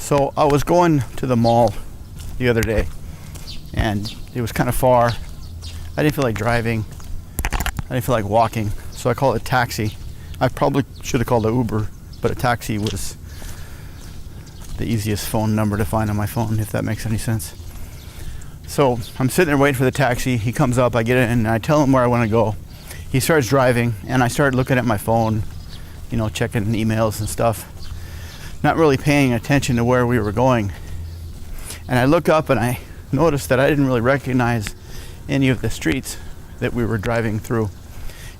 So I was going to the mall the other day, and it was kind of far. I didn't feel like driving. I didn't feel like walking, so I called a taxi. I probably should have called an Uber, but a taxi was the easiest phone number to find on my phone, if that makes any sense. So I'm sitting there waiting for the taxi. He comes up, I get in, and I tell him where I want to go. He starts driving, and I started looking at my phone, checking emails and stuff, not really paying attention to where we were going. And I look up and I noticed that I didn't really recognize any of the streets that we were driving through.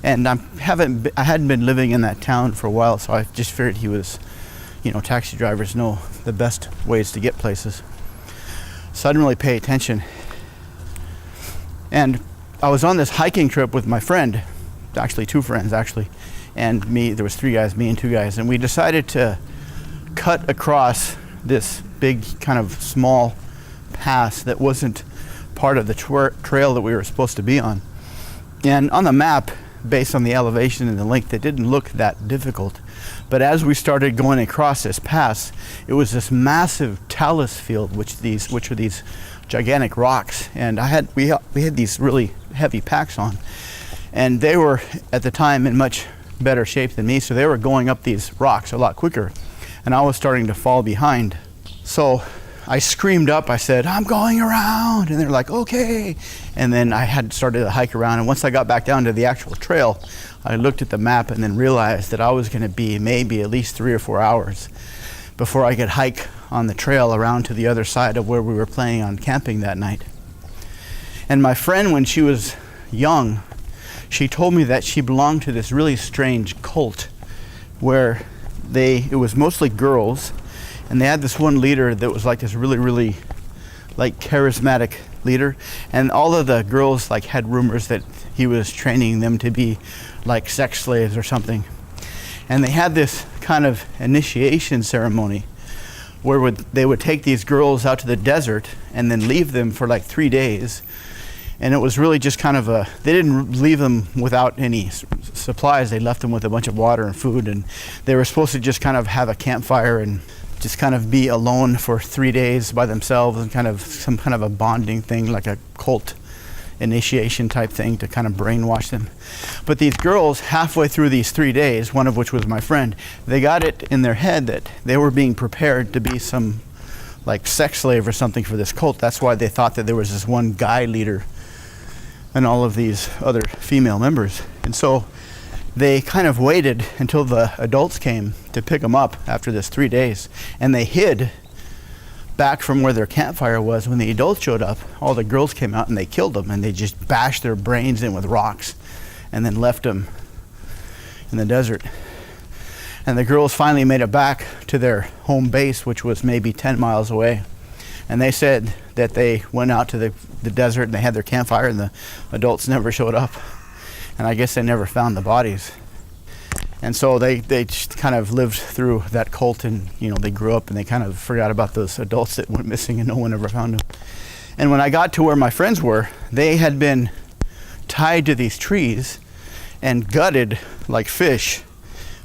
And I hadn't been living in that town for a while, so I just figured he was, taxi drivers know the best ways to get places. So I didn't really pay attention. And I was on this hiking trip with my friend, actually 2 friends and me. There was 3 guys, me and 2 guys, and we decided to cut across this big kind of small pass that wasn't part of the trail that we were supposed to be on. And on the map, based on the elevation and the length, it didn't look that difficult. But as we started going across this pass, it was this massive talus field, which were these gigantic rocks. And we had these really heavy packs on, and they were at the time in much better shape than me, so they were going up these rocks a lot quicker, and I was starting to fall behind. So I screamed up, I said, "I'm going around," and they're like, "Okay." And then I had started to hike around, and once I got back down to the actual trail, I looked at the map and then realized that I was going to be maybe at least 3 or 4 hours before I could hike on the trail around to the other side of where we were planning on camping that night. And my friend, when she was young, she told me that she belonged to this really strange cult where it was mostly girls, and they had this one leader that was like this really, really like charismatic leader, and all of the girls like had rumors that he was training them to be like sex slaves or something. And they had this kind of initiation ceremony where they would take these girls out to the desert and then leave them for like 3 days. And it was really just kind of they didn't leave them without any supplies. They left them with a bunch of water and food, and they were supposed to just kind of have a campfire and just kind of be alone for 3 days by themselves, and kind of some kind of a bonding thing, like a cult initiation type thing to kind of brainwash them. But these girls, halfway through these 3 days, one of which was my friend, they got it in their head that they were being prepared to be some like sex slave or something for this cult. That's why they thought that there was this one guy leader and all of these other female members. And so they kind of waited until the adults came to pick them up after this 3 days, and they hid back from where their campfire was. When the adults showed up, all the girls came out and they killed them, and they just bashed their brains in with rocks and then left them in the desert. And the girls finally made it back to their home base, which was maybe 10 miles away. And they said that they went out to the desert and they had their campfire, and the adults never showed up. And I guess they never found the bodies. And so they just kind of lived through that cult, and they grew up and they kind of forgot about those adults that went missing and no one ever found them. And when I got to where my friends were, they had been tied to these trees and gutted like fish,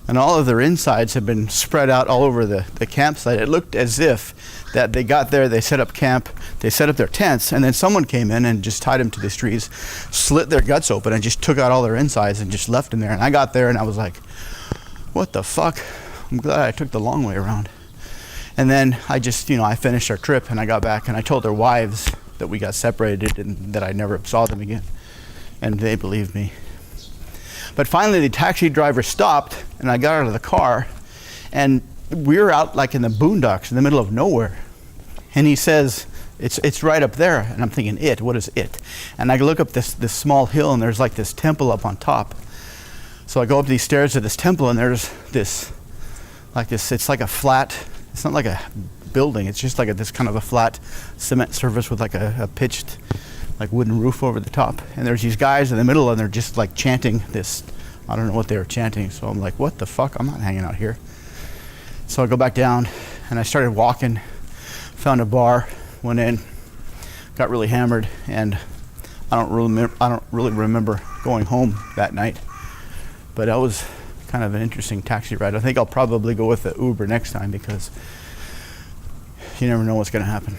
and all of their insides had been spread out all over the campsite. It looked as if that they got there, they set up camp, they set up their tents, and then someone came in and just tied them to these trees, slit their guts open, and just took out all their insides and just left them there. And I got there and I was like, what the fuck? I'm glad I took the long way around. And then I just, I finished our trip, and I got back and I told their wives that we got separated and that I never saw them again. And they believed me. But finally the taxi driver stopped, and I got out of the car, and we were out like in the boondocks in the middle of nowhere. And he says, it's right up there. And I'm thinking, what is it? And I look up this small hill, and there's like this temple up on top. So I go up these stairs to this temple, and there's this, it's like a flat, it's not like a building, it's just like this kind of a flat cement surface with like a pitched like wooden roof over the top. And there's these guys in the middle, and they're just like chanting this, I don't know what they were chanting. So I'm like, what the fuck? I'm not hanging out here. So I go back down, and I started walking, found a bar, went in, got really hammered, and I don't really remember going home that night. But that was kind of an interesting taxi ride. I think I'll probably go with the Uber next time, because you never know what's going to happen.